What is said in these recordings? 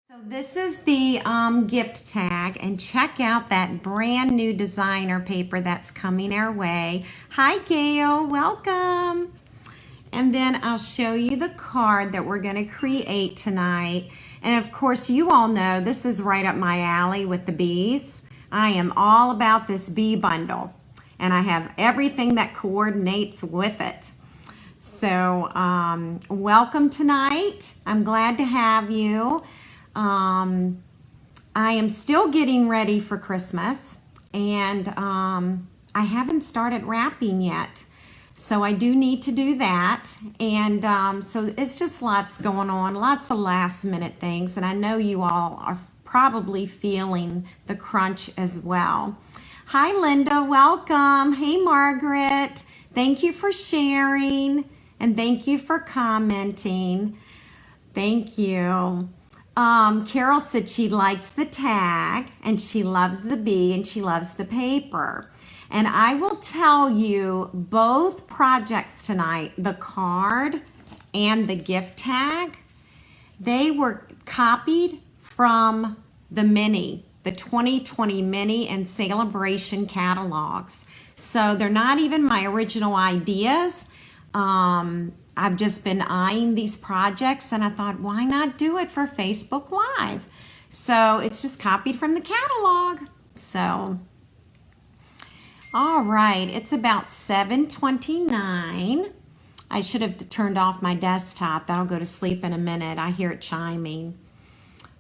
So this is the gift tag, and check out that brand new designer paper that's coming our way. Hi Gail, welcome. And then I'll show you the card that we're going to create tonight. And of course you all know this is right up my alley with the bees. I am all about this bee bundle, and I have everything that coordinates with it. So welcome tonight. I'm glad to have you. I am still getting ready for Christmas, and I haven't started wrapping yet. So I do need to do that. And so it's just lots going on, lots of last minute things. And I know you all are probably feeling the crunch as well. Hi, Linda, welcome. Hey, Margaret. Thank you for sharing, and thank you for commenting. Thank you. Carol said she likes the tag, and she loves the bee, and she loves the paper. And I will tell you, both projects tonight, the card and the gift tag, they were copied from the mini, the 2020 mini and celebration catalogs. So they're not even my original ideas. I've just been eyeing these projects, and I thought, why not do it for Facebook Live? So it's just copied from the catalog. So, all right, it's about 7:29. I should have turned off my desktop. That'll go to sleep in a minute. I hear it chiming.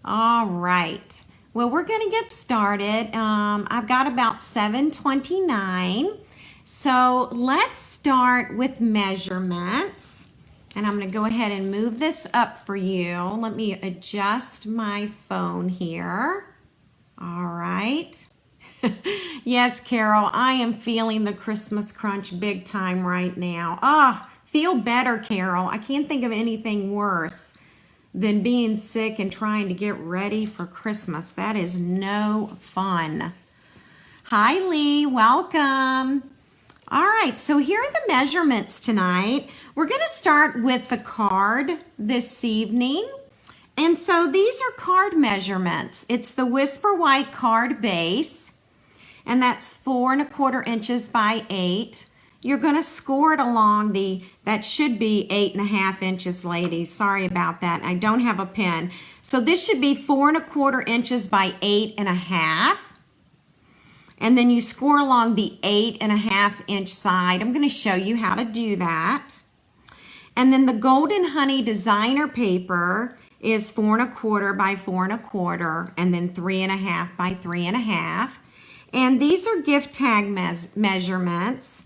All right. Well, we're going to get started. I've got about 7:29. So let's start with measurements. And I'm going to go ahead and move this up for you. Let me adjust my phone here. All right. Yes, Carol, I am feeling the Christmas crunch big time right now. Feel better, Carol. I can't think of anything worse than being sick and trying to get ready for Christmas. That is no fun. Hi, Lee. Welcome. All right, so here are the measurements tonight. We're going to start with the card this evening. And so these are card measurements. It's the Whisper White card base, and that's 4 1/4 inches by 8. You're going to score it along that should be 8 1/2 inches, ladies. Sorry about that. I don't have a pen. So this should be 4 1/4 inches by 8 1/2. And then you score along the 8 1/2 inch side. I'm going to show you how to do that. And then the Golden Honey designer paper is 4 1/4 by 4 1/4, and then 3 1/2 by 3 1/2. And these are gift tag measurements.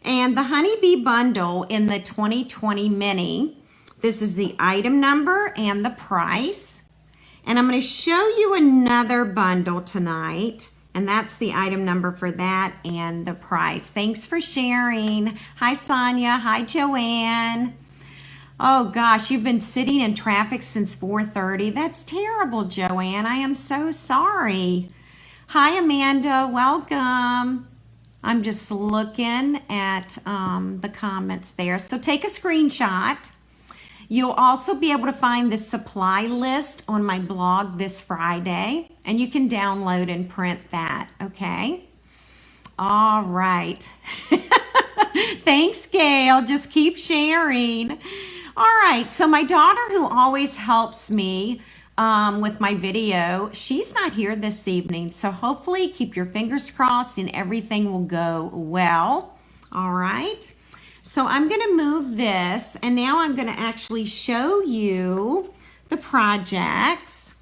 And the Honeybee bundle in the 2020 mini, this is the item number and the price. And I'm going to show you another bundle tonight. And that's the item number for that and the price. Thanks for sharing. Hi, Sonia. Hi, Joanne. Oh, gosh, you've been sitting in traffic since 4:30. That's terrible, Joanne. I am so sorry. Hi, Amanda. Welcome. I'm just looking at the comments there. So take a screenshot. You'll also be able to find the supply list on my blog this Friday, and you can download and print that, okay? All right. Thanks, Gail. Just keep sharing. All right, so my daughter, who always helps me with my video, she's not here this evening, so hopefully keep your fingers crossed and everything will go well. All right. So I'm going to move this, and now I'm going to actually show you the projects.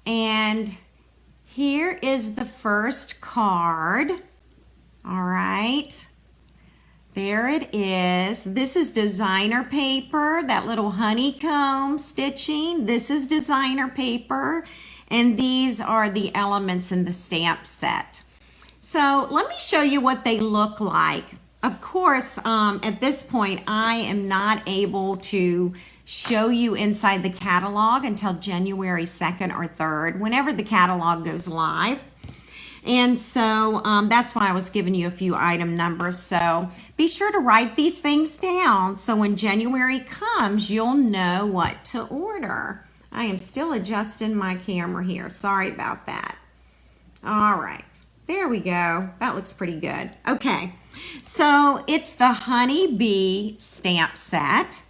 And here is the first card. All right. There it is. This is designer paper, that little honeycomb stitching. This is designer paper, and these are the elements in the stamp set. So let me show you what they look like. Of course, at this point, I am not able to show you inside the catalog until January 2nd or 3rd, whenever the catalog goes live. And so that's why I was giving you a few item numbers. So be sure to write these things down so when January comes, you'll know what to order. I am still adjusting my camera here. Sorry about that. All right, there we go. That looks pretty good. Okay, so it's the Honey Bee stamp set,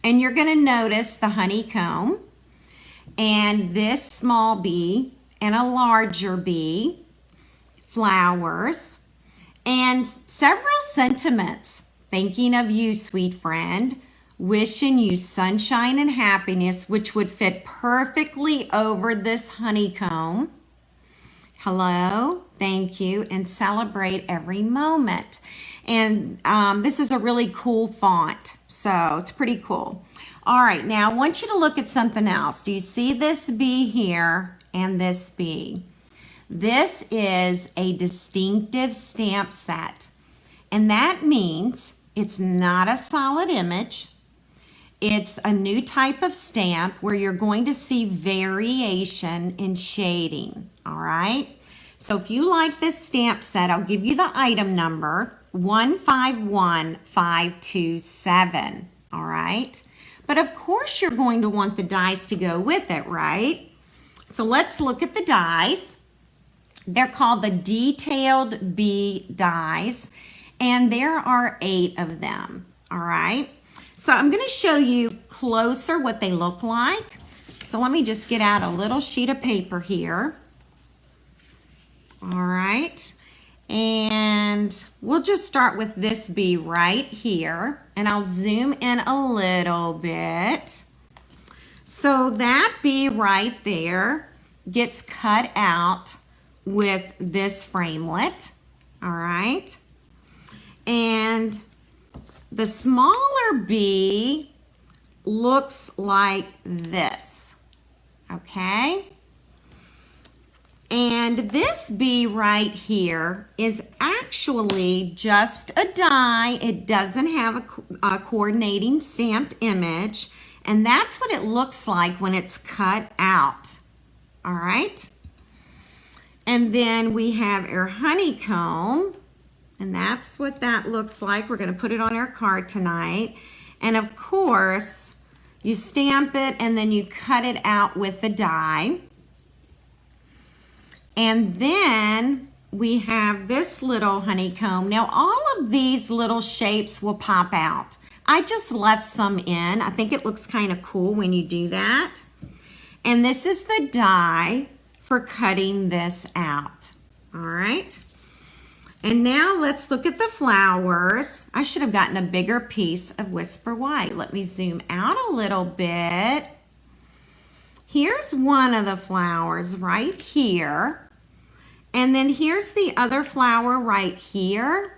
and you're gonna notice the honeycomb and this small bee and a larger bee, flowers, and several sentiments. Thinking of you, sweet friend, wishing you sunshine and happiness, which would fit perfectly over this honeycomb. Hello, thank you, and celebrate every moment. And this is a really cool font, so it's pretty cool. All right, now I want you to look at something else. Do you see this bee here and this bee? This is a distinctive stamp set, and that means it's not a solid image. It's a new type of stamp where you're going to see variation in shading, all right? So if you like this stamp set, I'll give you the item number, 151527, all right? But of course you're going to want the dies to go with it, right? So let's look at the dies. They're called the Detailed Bee dies, and there are 8 of them, all right? So I'm going to show you closer what they look like. So let me just get out a little sheet of paper here. All right. And we'll just start with this bee right here. And I'll zoom in a little bit. So that bee right there gets cut out with this framelit. All right. And the smaller bee looks like this, okay? And this bee right here is actually just a die. It doesn't have a coordinating stamped image, and that's what it looks like when it's cut out, all right? And then we have our honeycomb, and that's what that looks like. We're going to put it on our card tonight. And of course, you stamp it and then you cut it out with the die. And then we have this little honeycomb. Now, all of these little shapes will pop out. I just left some in. I think it looks kind of cool when you do that. And this is the die for cutting this out. All right. And now let's look at the flowers. I should have gotten a bigger piece of Whisper White. Let me zoom out a little bit. Here's one of the flowers right here. And then here's the other flower right here.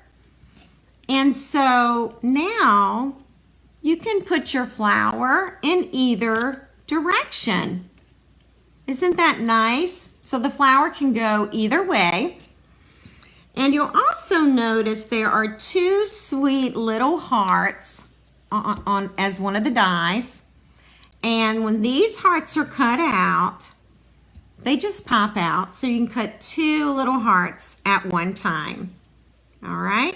And so now you can put your flower in either direction. Isn't that nice? So the flower can go either way. And you'll also notice there are 2 sweet little hearts on as one of the dies. And when these hearts are cut out, they just pop out. So you can cut 2 little hearts at one time. All right.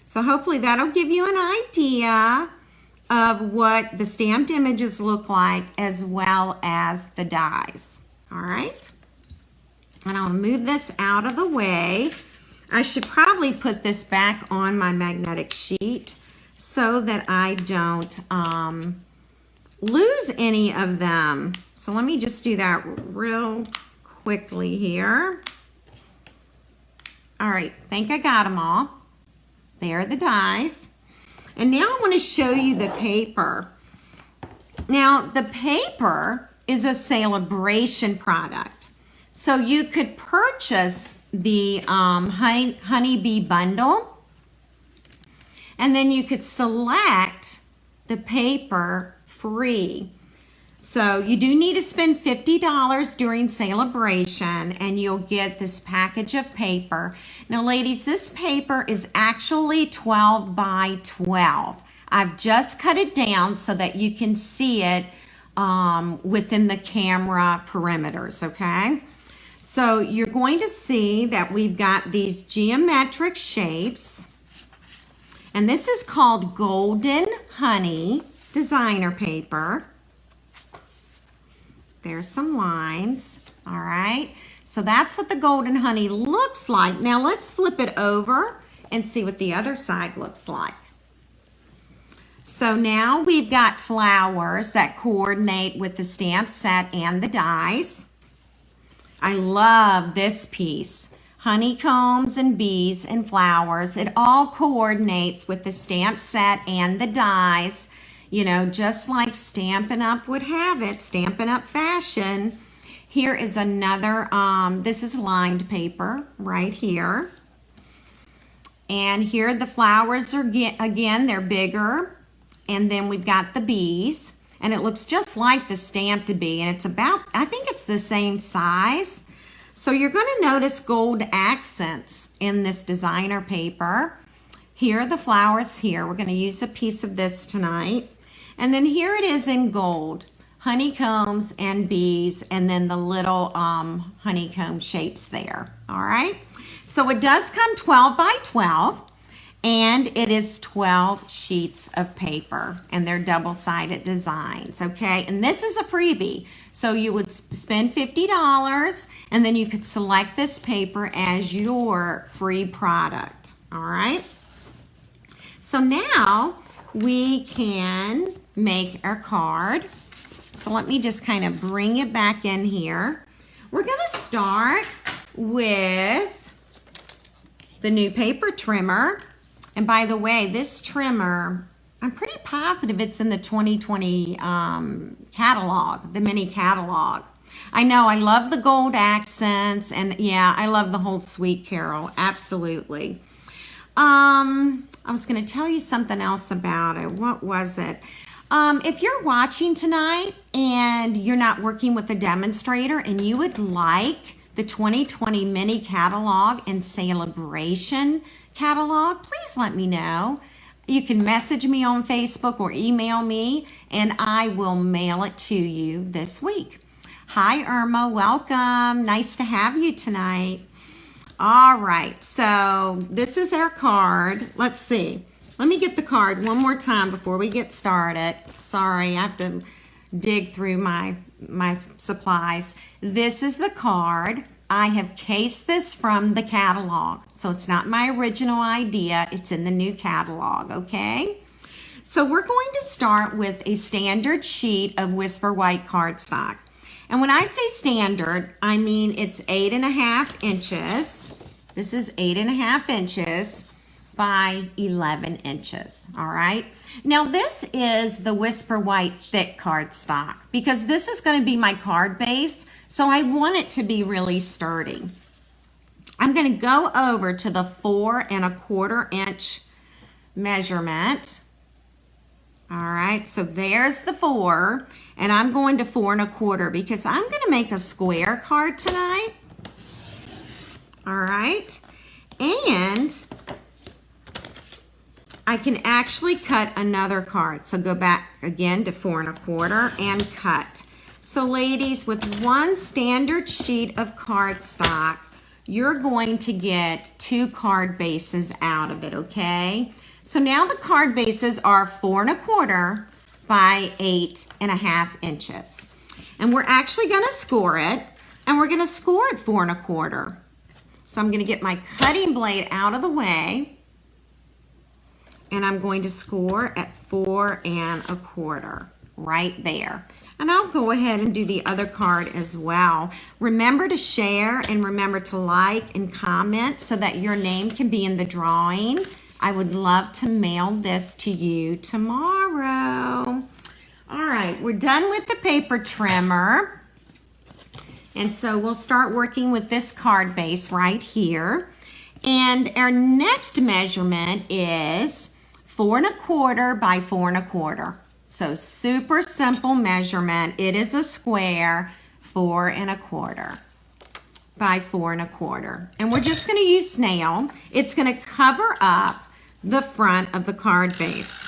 So hopefully that'll give you an idea of what the stamped images look like as well as the dies. All right. And I'll move this out of the way. I should probably put this back on my magnetic sheet so that I don't lose any of them. So let me just do that real quickly here. All right, I think I got them all. There are the dies. And now I want to show you the paper. Now, the paper is a celebration product. So you could purchase the honeybee bundle, and then you could select the paper free. So you do need to spend $50 during celebration, and you'll get this package of paper. Now, ladies, this paper is actually 12 by 12. I've just cut it down so that you can see it within the camera perimeters, okay? So you're going to see that we've got these geometric shapes, and this is called Golden Honey designer paper. There's some lines. All right. So that's what the golden honey looks like. Now let's flip it over and see what the other side looks like. So now we've got flowers that coordinate with the stamp set and the dies. I love this piece. Honeycombs and bees and flowers. It all coordinates with the stamp set and the dies. You know, just like Stampin' Up! Would have it, Stampin' Up! Fashion. Here is another, this is lined paper right here. And here the flowers are, again, they're bigger. And then we've got the bees. And it looks just like the stamped bee. And it's about, I think it's the same size. So you're going to notice gold accents in this designer paper. Here are the flowers here. We're going to use a piece of this tonight. And then here it is in gold. Honeycombs and bees, and then the little honeycomb shapes there. All right. So it does come 12 by 12, and it is 12 sheets of paper, and they're double-sided designs. Okay. And this is a freebie. So you would spend $50, and then you could select this paper as your free product. All right. So now we can make our card. So let me just kind of bring it back in here. We're going to start with the new paper trimmer. And by the way, this trimmer, I'm pretty positive it's in the 2020 catalog, the mini catalog. I know, I love the gold accents, and yeah, I love the whole Sweet Carol, absolutely. I was going to tell you something else about it. What was it? If you're watching tonight and you're not working with a demonstrator and you would like the 2020 mini catalog and celebration catalog, please let me know. You can message me on Facebook or email me, and I will mail it to you this week. Hi, Irma. Welcome. Nice to have you tonight. All right. So this is our card. Let's see. Let me get the card one more time before we get started. Sorry, I have to dig through my supplies. This is the card. I have cased this from the catalog. So it's not my original idea. It's in the new catalog, okay? So we're going to start with a standard sheet of Whisper White cardstock. And when I say standard, I mean it's 8.5 inches. This is 8.5 inches by 11 inches, all right? Now this is the Whisper White thick cardstock because this is going to be my card base, so I want it to be really sturdy. I'm going to go over to the 4.25 inch measurement. All right, so there's the 4, and I'm going to 4.25 because I'm going to make a square card tonight. All right, and I can actually cut another card. So go back again to 4.25 and cut. So ladies, with one standard sheet of cardstock, you're going to get 2 card bases out of it, okay? So now the card bases are 4.25 by 8.5 inches. And we're actually gonna score it, and we're gonna score it 4.25. So I'm gonna get my cutting blade out of the way, and I'm going to score at 4.25 right there. And I'll go ahead and do the other card as well. Remember to share and remember to like and comment so that your name can be in the drawing. I would love to mail this to you tomorrow. All right, we're done with the paper trimmer. And so we'll start working with this card base right here. And our next measurement is 4.25 by 4.25. So super simple measurement. It is a square, 4.25 by 4.25. And we're just going to use snail. It's going to cover up the front of the card base.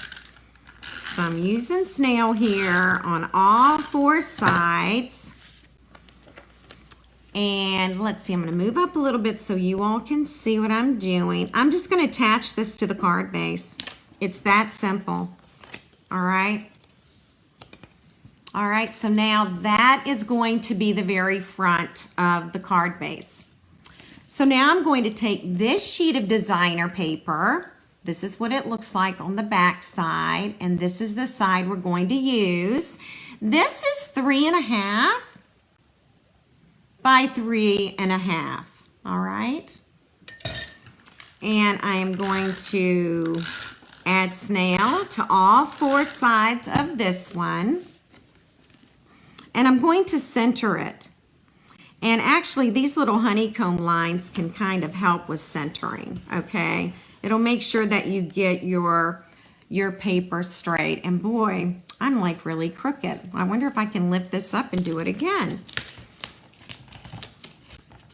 So I'm using snail here on all 4 sides. And let's see, I'm going to move up a little bit so you all can see what I'm doing. I'm just going to attach this to the card base. It's that simple. All right. All right, so now that is going to be the very front of the card base. So now I'm going to take this sheet of designer paper. This is what it looks like on the back side, and this is the side we're going to use. This is 3.5 by 3.5, all right? And I am going to add snail to all 4 sides of this one. And I'm going to center it. And actually, these little honeycomb lines can kind of help with centering, okay? It'll make sure that you get your paper straight. And boy, I'm like really crooked. I wonder if I can lift this up and do it again.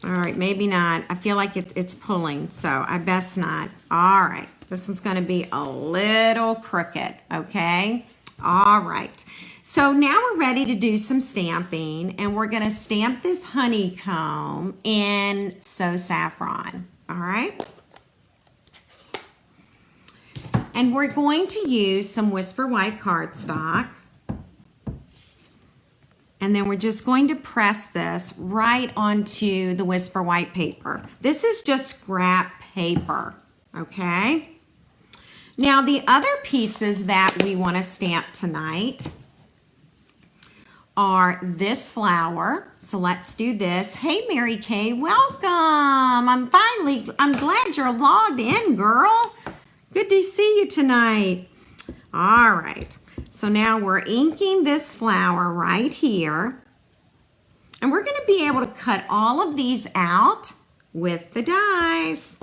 All right, maybe not. I feel like it's pulling, so I best not. All right, this one's gonna be a little crooked, okay? All right, so now we're ready to do some stamping, and we're gonna stamp this honeycomb in So Saffron, all right? And we're going to use some Whisper White cardstock. And then we're just going to press this right onto the Whisper White paper. This is just scrap paper, okay? Now the other pieces that we want to stamp tonight are this flower. So let's do this. Hey, Mary Kay, welcome. I'm glad you're logged in, girl. Good to see you tonight. All right. So now we're inking this flower right here. And we're going to be able to cut all of these out with the dies.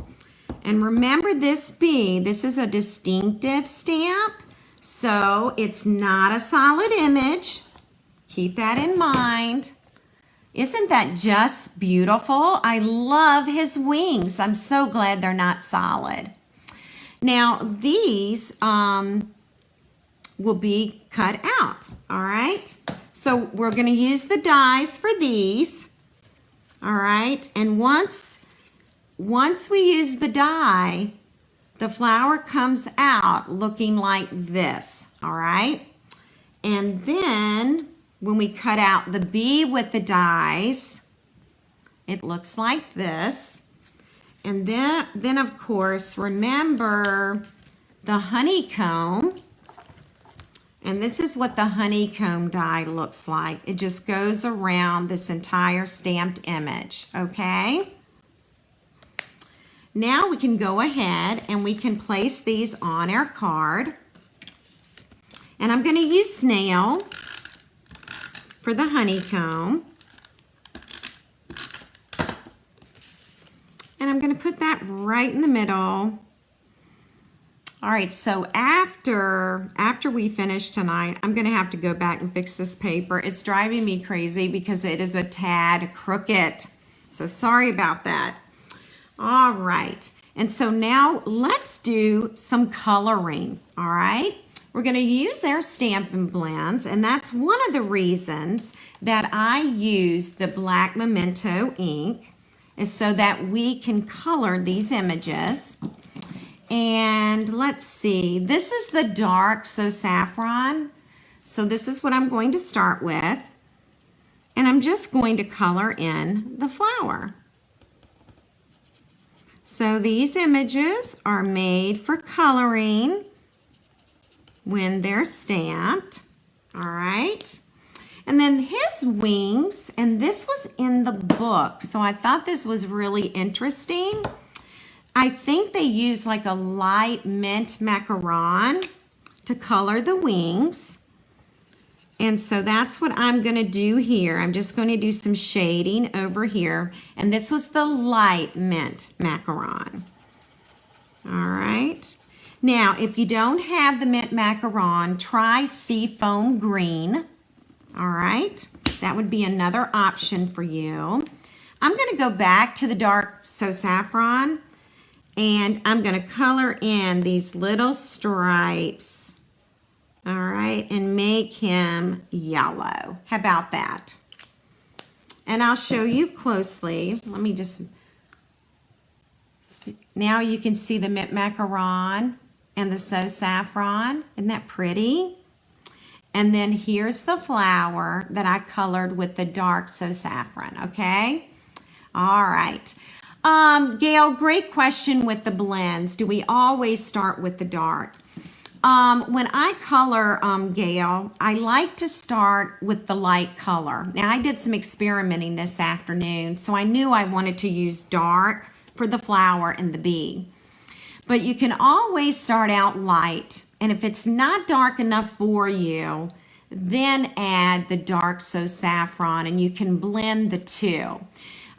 And remember this is a distinctive stamp. So it's not a solid image. Keep that in mind. Isn't that just beautiful? I love his wings. I'm so glad they're not solid. Now these, will be cut out, all right? So we're gonna use the dies for these, all right? And once we use the die, the flower comes out looking like this, all right? And then when we cut out the bee with the dies, it looks like this. And then of course, remember the honeycomb. And this is what the honeycomb die looks like. It just goes around this entire stamped image, okay? Now we can go ahead and we can place these on our card. And I'm gonna use snail for the honeycomb. And I'm gonna put that right in the middle. All right, so after we finish tonight, I'm gonna have to go back and fix this paper. It's driving me crazy because it is a tad crooked. So sorry about that. All right, and so now let's do some coloring, all right? We're gonna use our Stampin' Blends, and that's one of the reasons that I use the black Memento ink, is so that we can color these images. And let's see, this is the dark So Saffron. So this is what I'm going to start with. And I'm just going to color in the flower. So these images are made for coloring when they're stamped, all right? And then his wings, and this was in the book, so I thought this was really interesting. I think they use like a light mint macaron to color the wings. And so that's what I'm gonna do here. I'm just gonna do some shading over here. And this was the light mint macaron. All right. Now, if you don't have the mint macaron, try seafoam green. All right. That would be another option for you. I'm gonna go back to the dark So Saffron, and I'm gonna color in these little stripes, all right, and make him yellow. How about that? And I'll show you closely. Let me just, now you can see the mint macaron and the So Saffron. Isn't that pretty? And then here's the flower that I colored with the dark so saffron, okay? All right. Gail, great question with the blends. Do we always start with the dark? When I color, Gail, I like to start with the light color. Now, I did some experimenting this afternoon, so I knew I wanted to use dark for the flower and the bee. But you can always start out light, and if it's not dark enough for you, then add the dark so saffron, and you can blend the two.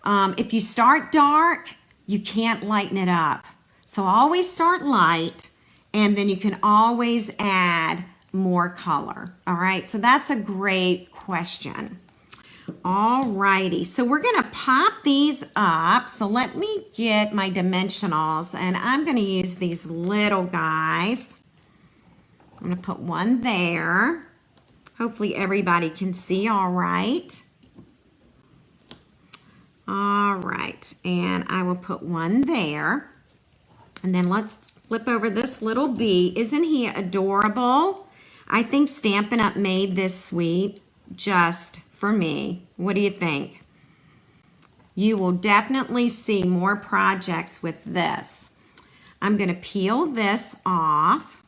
If you start dark, you can't lighten it up. So always start light, and then you can always add more color. All right, so that's a great question. All righty, so we're gonna pop these up. So let me get my dimensionals, and I'm gonna use these little guys. I'm gonna put one there. Hopefully everybody can see all right. All right, and I will put one there. And then let's flip over this little bee. Isn't he adorable? I think Stampin' Up! Made this suite just for me. What do you think? You will definitely see more projects with this. I'm going to peel this off.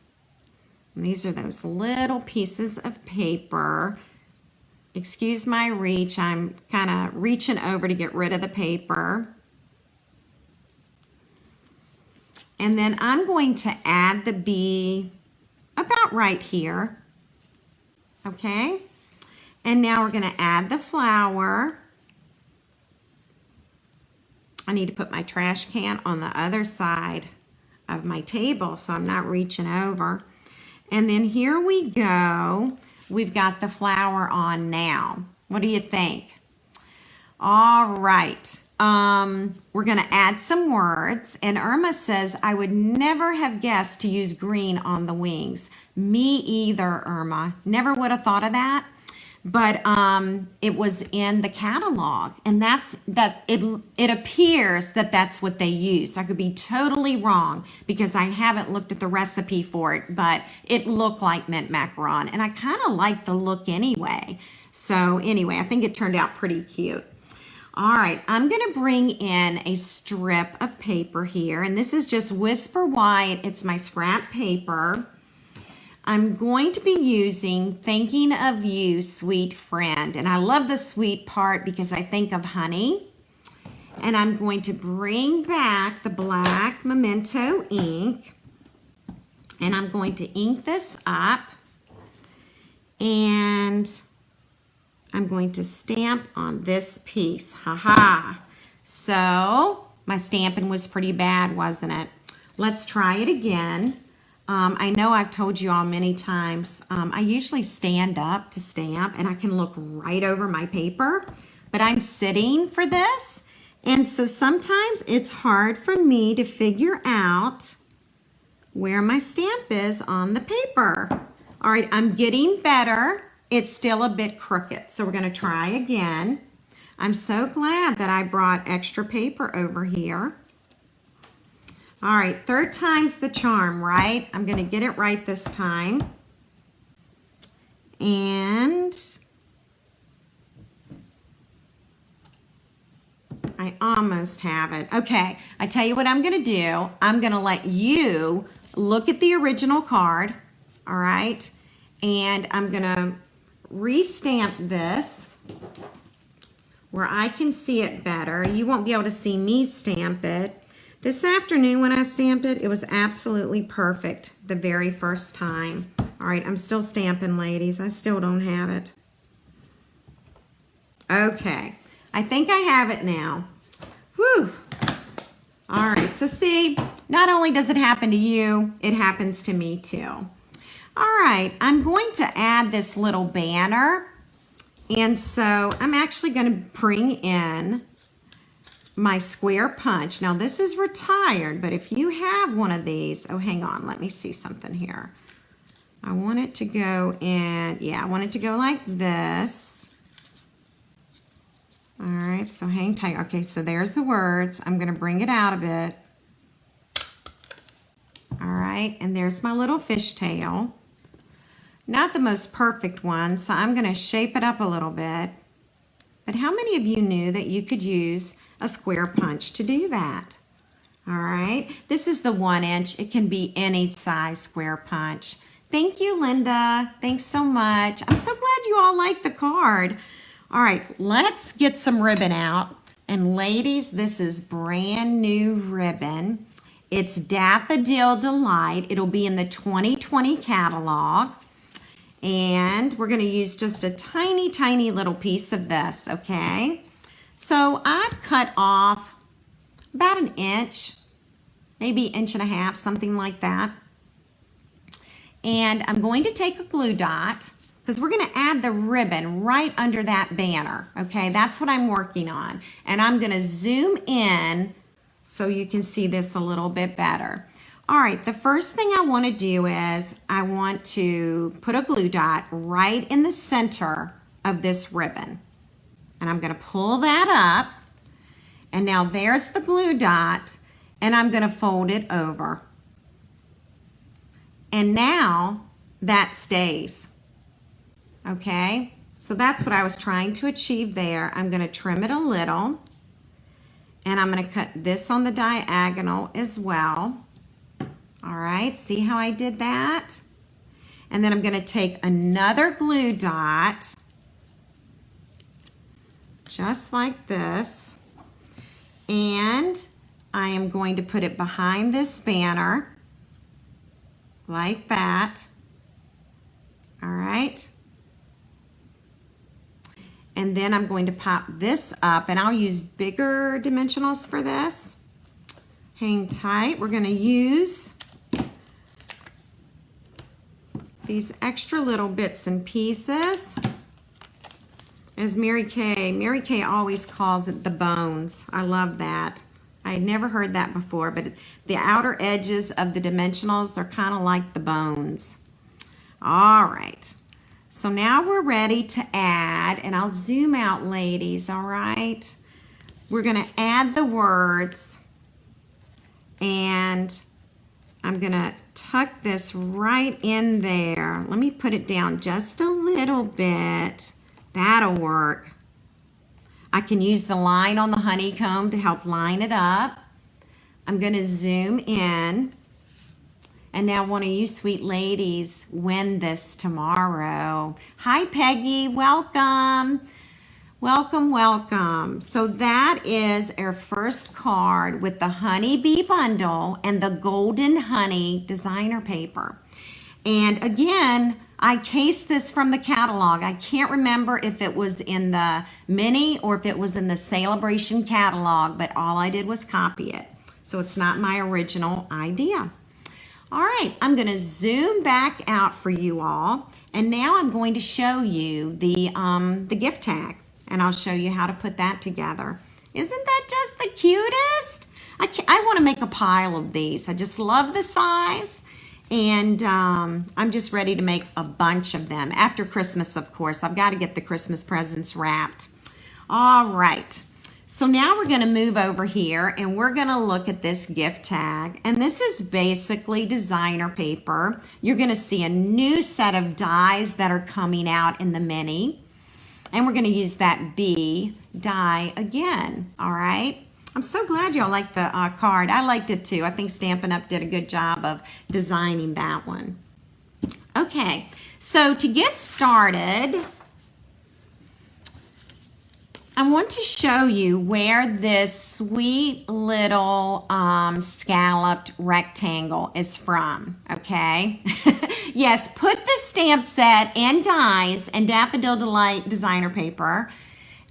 And these are those little pieces of paper. Excuse my reach. I'm kind of reaching over to get rid of the paper. And then I'm going to add the bee about right here. Okay? And now we're going to add the flower. I need to put my trash can on the other side of my table so I'm not reaching over. And then here we go. We've got the flower on now. What do you think? All right. We're going to add some words. And Irma says, I would never have guessed to use green on the wings. Me either, Irma. Never would have thought of that. But it was in the catalog, and it appears that that's what they used. I could be totally wrong because I haven't looked at the recipe for it, but it looked like mint macaron, and I kind of like the look anyway. So anyway, I think it turned out pretty cute. All right, I'm going to bring in a strip of paper here, and this is just Whisper White. It's my scrap paper. I'm going to be using Thinking of You, Sweet Friend. And I love the sweet part because I think of honey. And I'm going to bring back the black Memento ink. And I'm going to ink this up. And I'm going to stamp on this piece. Ha-ha. So my stamping was pretty bad, wasn't it? Let's try it again. I know I've told you all many times, I usually stand up to stamp and I can look right over my paper, but I'm sitting for this. And so sometimes it's hard for me to figure out where my stamp is on the paper. All right, I'm getting better. It's still a bit crooked, so we're going to try again. I'm so glad that I brought extra paper over here. All right, third time's the charm, right? I'm going to get it right this time. And I almost have it. Okay, I tell you what I'm going to do. I'm going to let you look at the original card, all right? And I'm going to re-stamp this where I can see it better. You won't be able to see me stamp it. This afternoon when I stamped it, it was absolutely perfect the very first time. All right, I'm still stamping, ladies. I still don't have it. Okay, I think I have it now. Whew. All right, so see, not only does it happen to you, it happens to me too. All right, I'm going to add this little banner. And so I'm actually going to bring in my square punch. Now this is retired, but if you have one of these, oh, hang on, let me see something here. I want it to go in, yeah, I want it to go like this. All right, so hang tight. Okay, so there's the words. I'm gonna bring it out a bit. All right, and there's my little fishtail. Not the most perfect one, so I'm going to shape it up a little bit. But how many of you knew that you could use a square punch to do that? All right, this is the 1 inch. It can be any size square punch. Thank you, Linda. Thanks so much. I'm so glad you all like the card. All right, let's get some ribbon out. And ladies, this is brand new ribbon. It's Daffodil Delight. It'll be in the 2020 catalog. And we're gonna use just a tiny, tiny little piece of this, okay? So I've cut off about 1 inch, maybe 1.5 inches, something like that. And I'm going to take a glue dot because we're gonna add the ribbon right under that banner, okay? That's what I'm working on. And I'm gonna zoom in so you can see this a little bit better. All right, the first thing I want to do is I want to put a glue dot right in the center of this ribbon. And I'm going to pull that up. And now there's the glue dot, and I'm going to fold it over. And now that stays. Okay, so that's what I was trying to achieve there. I'm going to trim it a little. And I'm going to cut this on the diagonal as well. All right, see how I did that? And then I'm going to take another glue dot, just like this, and I am going to put it behind this banner, like that. All right. And then I'm going to pop this up, and I'll use bigger dimensionals for this. Hang tight. We're going to use these extra little bits and pieces. As Mary Kay always calls it the bones. I love that. I had never heard that before, but the outer edges of the dimensionals, they're kind of like the bones. All right. So now we're ready to add, and I'll zoom out, ladies, all right? We're gonna add the words, and I'm gonna tuck this right in there. Let me put it down just a little bit. That'll work. I can use the line on the honeycomb to help line it up. I'm gonna zoom in. And now one of you sweet ladies win this tomorrow. Hi, Peggy, welcome. Welcome, welcome. So that is our first card with the Honeybee Bundle and the Golden Honey designer paper. And again, I cased this from the catalog. I can't remember if it was in the mini or if it was in the Celebration catalog, but all I did was copy it. So it's not my original idea. All right, I'm gonna zoom back out for you all. And now I'm going to show you the gift tag. And I'll show you how to put that together. Isn't that just the cutest? I want to make a pile of these. I just love the size. And I'm just ready to make a bunch of them. After Christmas, of course. I've got to get the Christmas presents wrapped. All right. So now we're going to move over here and we're going to look at this gift tag. And this is basically designer paper. You're going to see a new set of dies that are coming out in the mini. And we're going to use that B die again, all right? I'm so glad y'all liked the card. I liked it too. I think Stampin' Up! Did a good job of designing that one. Okay, so to get started, I want to show you where this sweet little scalloped rectangle is from, okay? Yes, put the stamp set and dies and Daffodil Delight designer paper,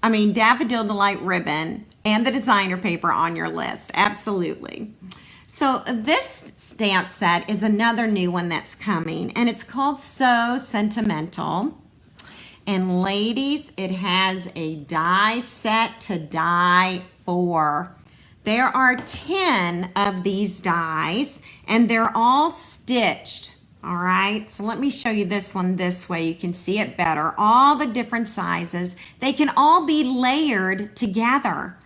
Daffodil Delight ribbon and the designer paper on your list, absolutely. So this stamp set is another new one that's coming, and it's called So Sentimental. And ladies, it has a die set to die for. There are 10 of these dies, and they're all stitched, all right? So let me show you this one this way. You can see it better. All the different sizes. They can all be layered together.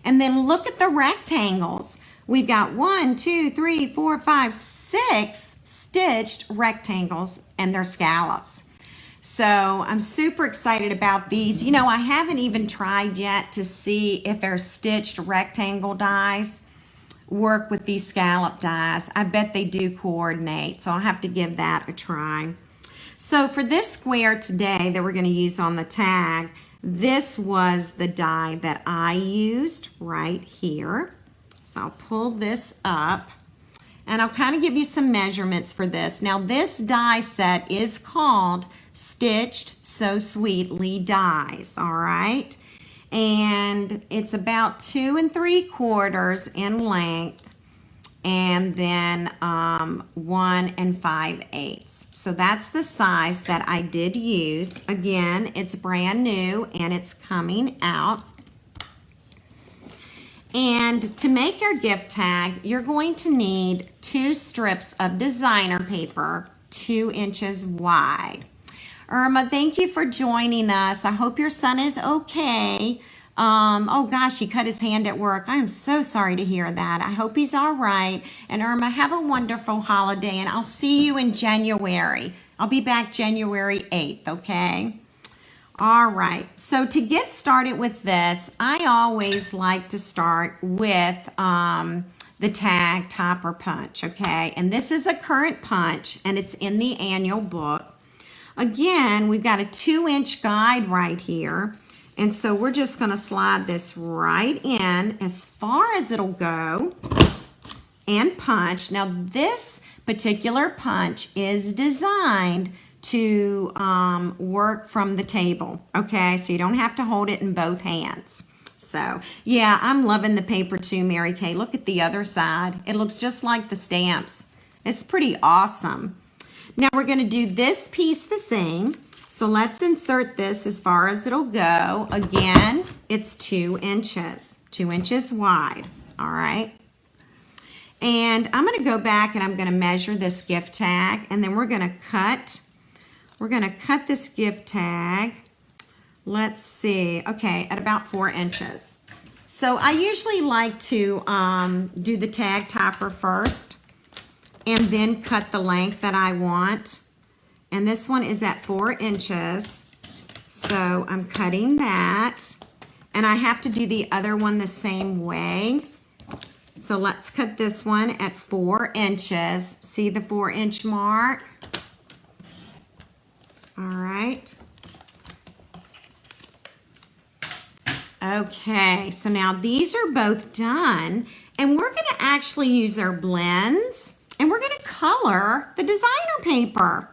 And then look at the rectangles. We've got 1, 2, 3, 4, 5, 6 stitched rectangles and they're scallops. So I'm super excited about these. You know, I haven't even tried yet to see if our stitched rectangle dies work with these scallop dies. I bet they do coordinate, so I'll have to give that a try. So for this square today that we're going to use on the tag, this was the die that I used right here. So I'll pull this up and I'll kind of give you some measurements for this. Now this die set is called Stitched So Sweetly Dies, all right? And it's about 2 3/4 in length, and then 1 5/8. So that's the size that I did use. Again, it's brand new and it's coming out. And to make your gift tag, you're going to need 2 strips of designer paper, 2 inches wide. Irma, thank you for joining us. I hope your son is okay. Oh gosh, he cut his hand at work. I am so sorry to hear that. I hope he's all right. And Irma, have a wonderful holiday, and I'll see you in January. I'll be back January 8th, okay? All right, so to get started with this, I always like to start with the tag topper punch, okay? And this is a current punch, and it's in the annual book. Again, we've got a 2-inch guide right here. And so we're just going to slide this right in as far as it'll go and punch. Now this particular punch is designed to work from the table, okay? So you don't have to hold it in both hands. So yeah, I'm loving the paper too, Mary Kay. Look at the other side. It looks just like the stamps. It's pretty awesome. Now we're going to do this piece the same. So let's insert this as far as it'll go. Again, it's 2 inches, 2 inches wide, all right? And I'm going to go back and I'm going to measure this gift tag, and then we're going to cut this gift tag. Let's see, okay, at about 4 inches. So I usually like to do the tag topper first and then cut the length that I want. And this one is at 4 inches. So I'm cutting that. And I have to do the other one the same way. So let's cut this one at 4 inches. See the 4-inch mark? All right. Okay, so now these are both done. And we're going to actually use our blends. And we're going to color the designer paper.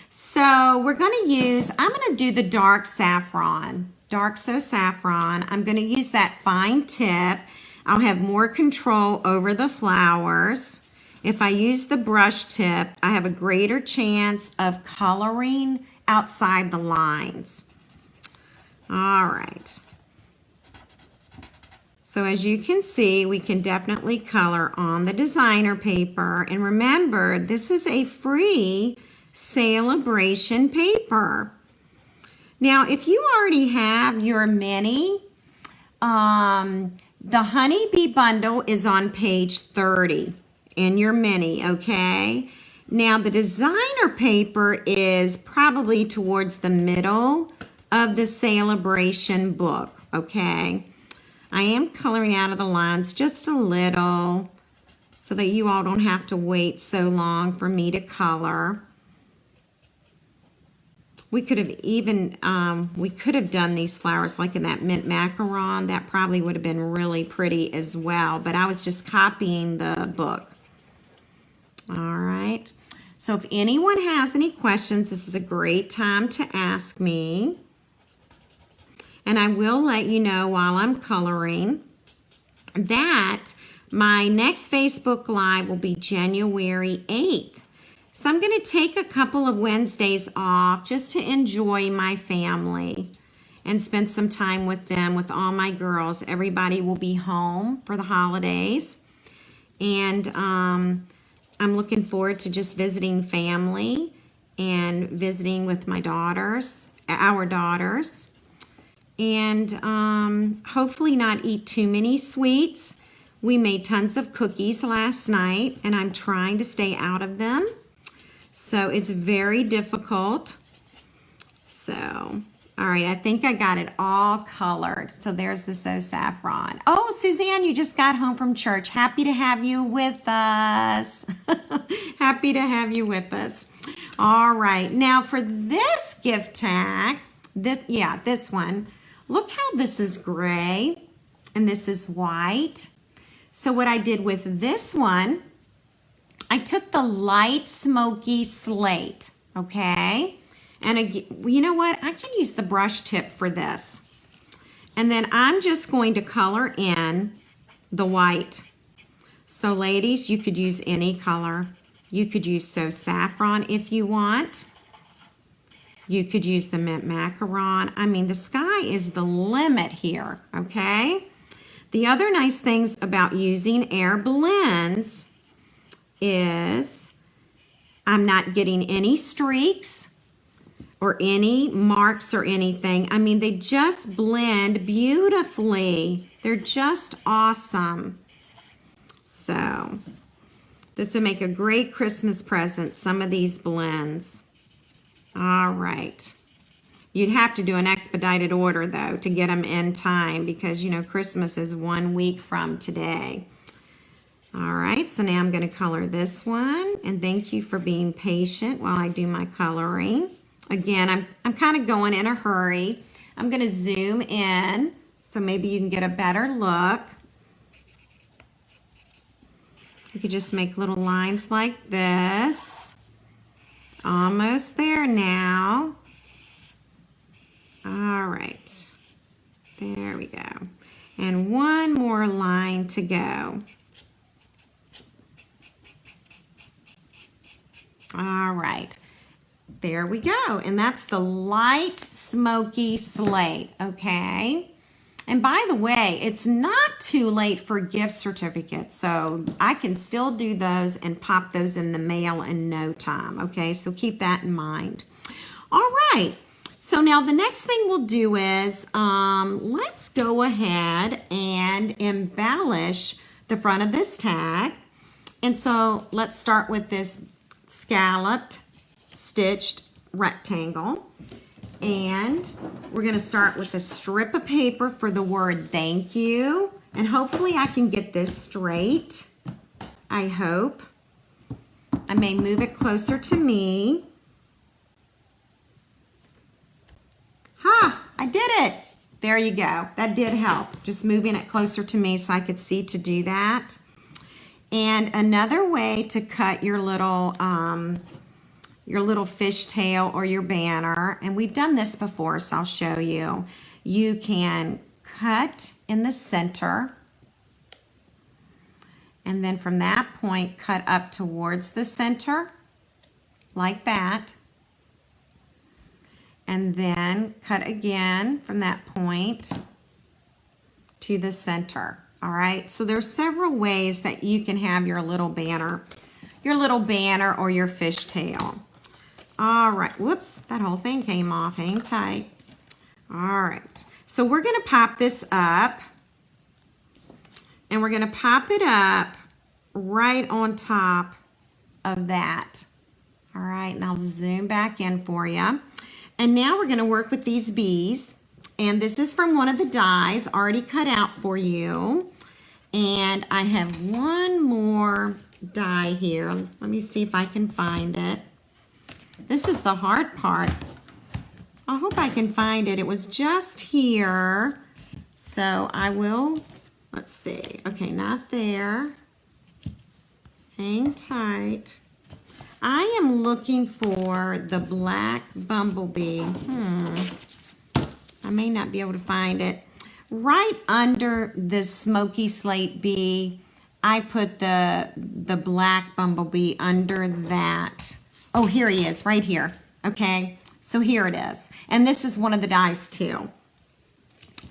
So we're going to use, I'm going to do the dark saffron, dark so saffron. I'm going to use that fine tip. I'll have more control over the flowers. If I use the brush tip, I have a greater chance of coloring outside the lines. All right. So as you can see, we can definitely color on the designer paper. And remember, this is a free celebration paper. Now, if you already have your mini, the honeybee bundle is on page 30 in your mini, okay? Now, the designer paper is probably towards the middle of the celebration book, okay? I am coloring out of the lines just a little so that you all don't have to wait so long for me to color. We could have even, we could have done these flowers like in that mint macaron. That probably would have been really pretty as well, but I was just copying the book. All right. So if anyone has any questions, this is a great time to ask me. And I will let you know while I'm coloring that my next Facebook Live will be January 8th. So I'm going to take a couple of Wednesdays off just to enjoy my family and spend some time with them, with all my girls. Everybody will be home for the holidays. And I'm looking forward to just visiting family and visiting with my daughters, our daughters. And hopefully not eat too many sweets. We made tons of cookies last night, and I'm trying to stay out of them. So it's very difficult. So, all right, I think I got it all colored. So there's the So Saffron. Oh, Suzanne, you just got home from church. Happy to have you with us. Happy to have you with us. All right, now for this gift tag, this one, look how this is gray and this is white. So what I did with this one, I took the light smoky slate, okay? And you know what? I can use the brush tip for this. And then I'm just going to color in the white. So ladies, you could use any color. You could use So Saffron if you want. You could use the mint macaron. I mean, the sky is the limit here, okay? The other nice things about using air blends is I'm not getting any streaks or any marks or anything. I mean, they just blend beautifully. They're just awesome. So this would make a great Christmas present, some of these blends. All right. You'd have to do an expedited order though to get them in time because you know Christmas is 1 week from today. All right, so now I'm going to color this one, and thank you for being patient while I do my coloring. Again, I'm kind of going in a hurry. I'm going to zoom in so maybe you can get a better look. You could just make little lines like this. Almost there now. All right, there we go. And one more line to go. All right, there we go. And that's the light smoky slate, okay? And by the way, it's not too late for gift certificates, so I can still do those and pop those in the mail in no time, okay? So keep that in mind. All right, so now the next thing we'll do is let's go ahead and embellish the front of this tag. And so let's start with this scalloped stitched rectangle, and we're going to start with a strip of paper for the word thank you, and hopefully I can get this straight. I hope. I may move it closer to me. I did it. There you go. That did help, just moving it closer to me so I could see to do that. And another way to cut your little fishtail or your banner, and we've done this before, so I'll show you. You can cut in the center, and then from that point, cut up towards the center, like that. And then cut again from that point to the center. All right, so there's several ways that you can have your little banner or your fishtail. All right, whoops, that whole thing came off. Hang tight. All right, so we're gonna pop this up, and we're gonna pop it up right on top of that. All right, and I'll zoom back in for you. And now we're gonna work with these bees, and this is from one of the dies already cut out for you. And I have one more die here. Let me see if I can find it. This is the hard part. I hope I can find it. It was just here. So I will, let's see. Okay, not there. Hang tight. I am looking for the black bumblebee. I may not be able to find it. Right under the smoky slate bee, I put the black bumblebee under that. Oh, here he is, right here. Okay, so here it is. And this is one of the dies too.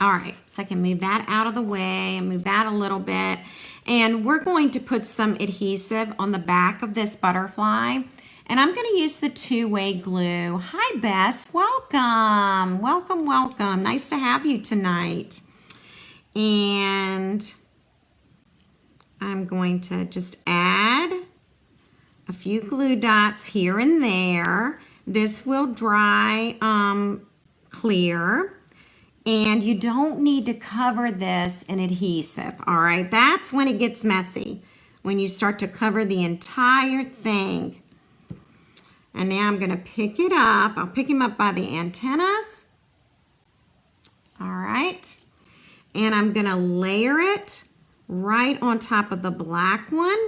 All right, so I can move that out of the way and move that a little bit. And we're going to put some adhesive on the back of this butterfly. And I'm going to use the two-way glue. Hi, Bess. Welcome. Welcome, welcome. Nice to have you tonight. And I'm going to just add a few glue dots here and there. This will dry clear. And you don't need to cover this in adhesive, all right? That's when it gets messy, when you start to cover the entire thing. And now I'm gonna pick it up. I'll pick him up by the antennas. All right. And I'm gonna layer it right on top of the black one.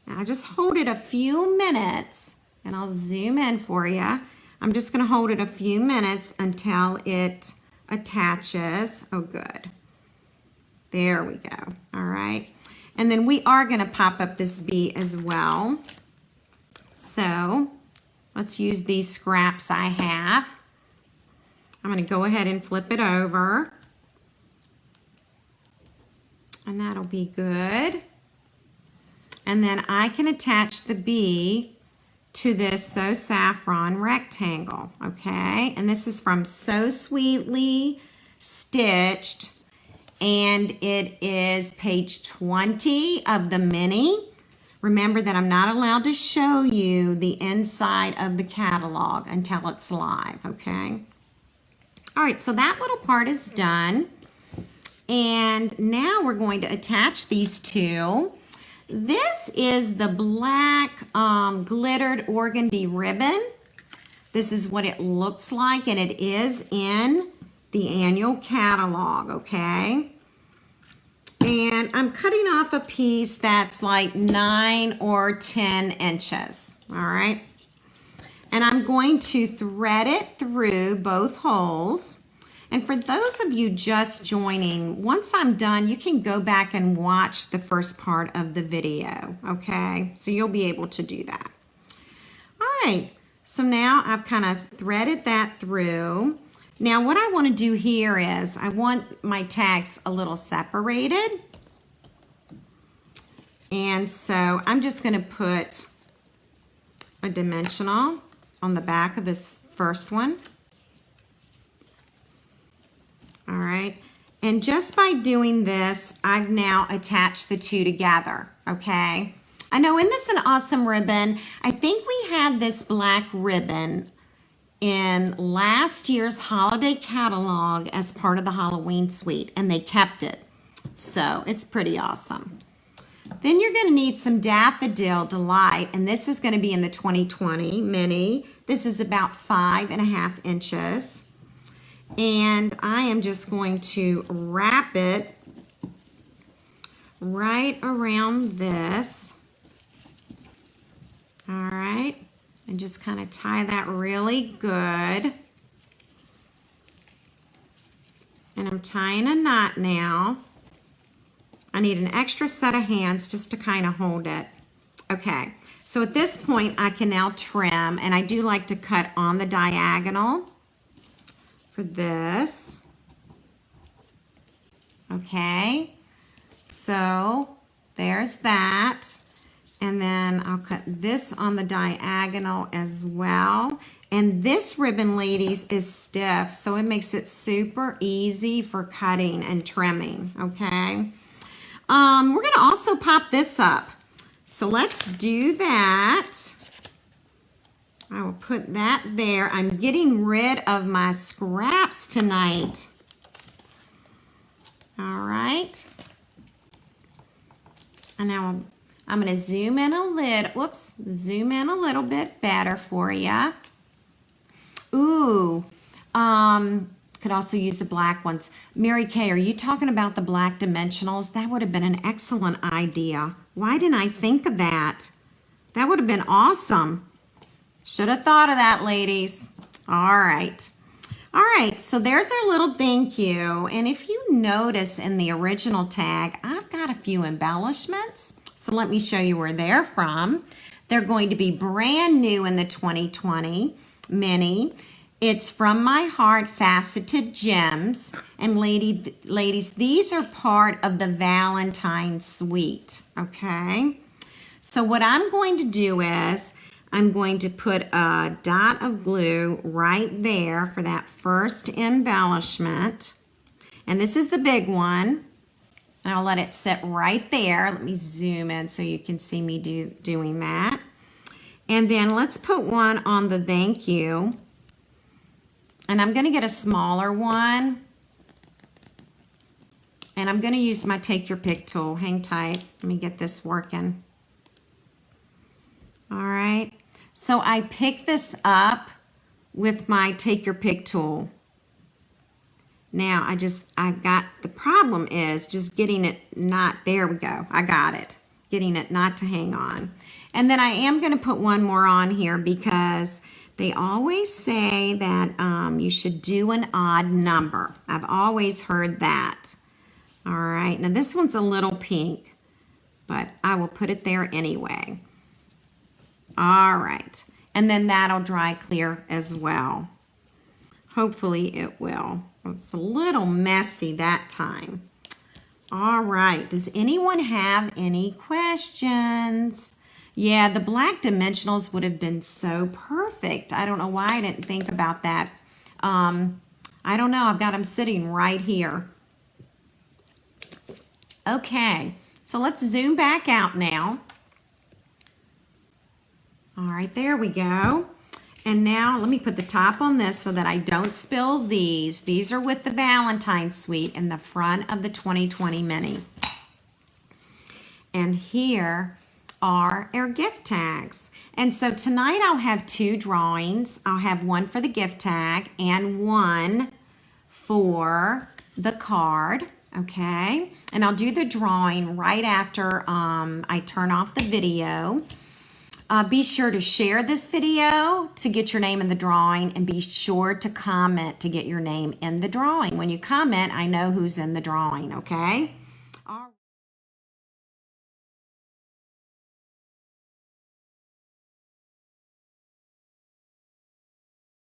Now just hold it a few minutes and I'll zoom in for you. I'm just gonna hold it a few minutes until it attaches. Oh, good. There we go, all right. And then we are gonna pop up this bee as well. So let's use these scraps I have. I'm gonna go ahead and flip it over. And that'll be good. And then I can attach the bee to this So Saffron rectangle, okay? And this is from So Sweetly Stitched, and it is page 20 of the mini. Remember that I'm not allowed to show you the inside of the catalog until it's live, okay? All right, so that little part is done. And now we're going to attach these two. This is the black glittered organdy ribbon. This is what it looks like, and it is in the annual catalog, okay? And I'm cutting off a piece that's like 9 or 10 inches, all right? And I'm going to thread it through both holes. And for those of you just joining, once I'm done, you can go back and watch the first part of the video, okay? So you'll be able to do that. All right, so now I've kind of threaded that through. Now what I want to do here is I want my tags a little separated. And so I'm just going to put a dimensional on the back of this first one. All right, and just by doing this, I've now attached the two together, okay? I know, isn't this an awesome ribbon? I think we had this black ribbon in last year's holiday catalog as part of the Halloween suite, and they kept it. So it's pretty awesome. Then you're gonna need some Daffodil Delight, and this is gonna be in the 2020 mini. This is about 5.5 inches. And I am just going to wrap it right around this. All right, and just kind of tie that really good. And I'm tying a knot now. I need an extra set of hands just to kind of hold it. Okay, so at this point I can now trim, and I do like to cut on the diagonal for this. Okay, so there's that. And then I'll cut this on the diagonal as well. And this ribbon, ladies, is stiff, so it makes it super easy for cutting and trimming, okay? We're gonna also pop this up. So let's do that. I will put that there. I'm getting rid of my scraps tonight. All right. And now I'm going to zoom in zoom in a little bit better for you. Ooh, could also use the black ones. Mary Kay, are you talking about the black dimensionals? That would have been an excellent idea. Why didn't I think of that? That would have been awesome. Should have thought of that, ladies. All right. All right, so there's our little thank you. And if you notice in the original tag, I've got a few embellishments. So let me show you where they're from. They're going to be brand new in the 2020 mini. It's From My Heart Faceted Gems. And ladies, these are part of the Valentine suite, okay? So what I'm going to do is I'm going to put a dot of glue right there for that first embellishment. And this is the big one. And I'll let it sit right there. Let me zoom in so you can see me doing that. And then let's put one on the thank you. And I'm going to get a smaller one. And I'm going to use my Take Your Pick tool. Hang tight. Let me get this working. All right. So I pick this up with my Take Your Pick tool. Now the problem is just getting it there we go. I got it. Getting it not to hang on. And then I am going to put one more on here because they always say that you should do an odd number. I've always heard that. All right, now this one's a little pink, but I will put it there anyway. All right, and then that'll dry clear as well. Hopefully it will. It's a little messy that time. All right, does anyone have any questions? Yeah, the black dimensionals would have been so perfect. I don't know why I didn't think about that. I don't know, I've got them sitting right here. Okay, so let's zoom back out now. All right, there we go. And now let me put the top on this so that I don't spill these. These are with the Valentine Suite in the front of the 2020 Mini. And here are our gift tags. And so tonight I'll have two drawings. I'll have one for the gift tag and one for the card. Okay, and I'll do the drawing right after I turn off the video. Be sure to share this video to get your name in the drawing, and be sure to comment to get your name in the drawing. When you comment, I know who's in the drawing, okay?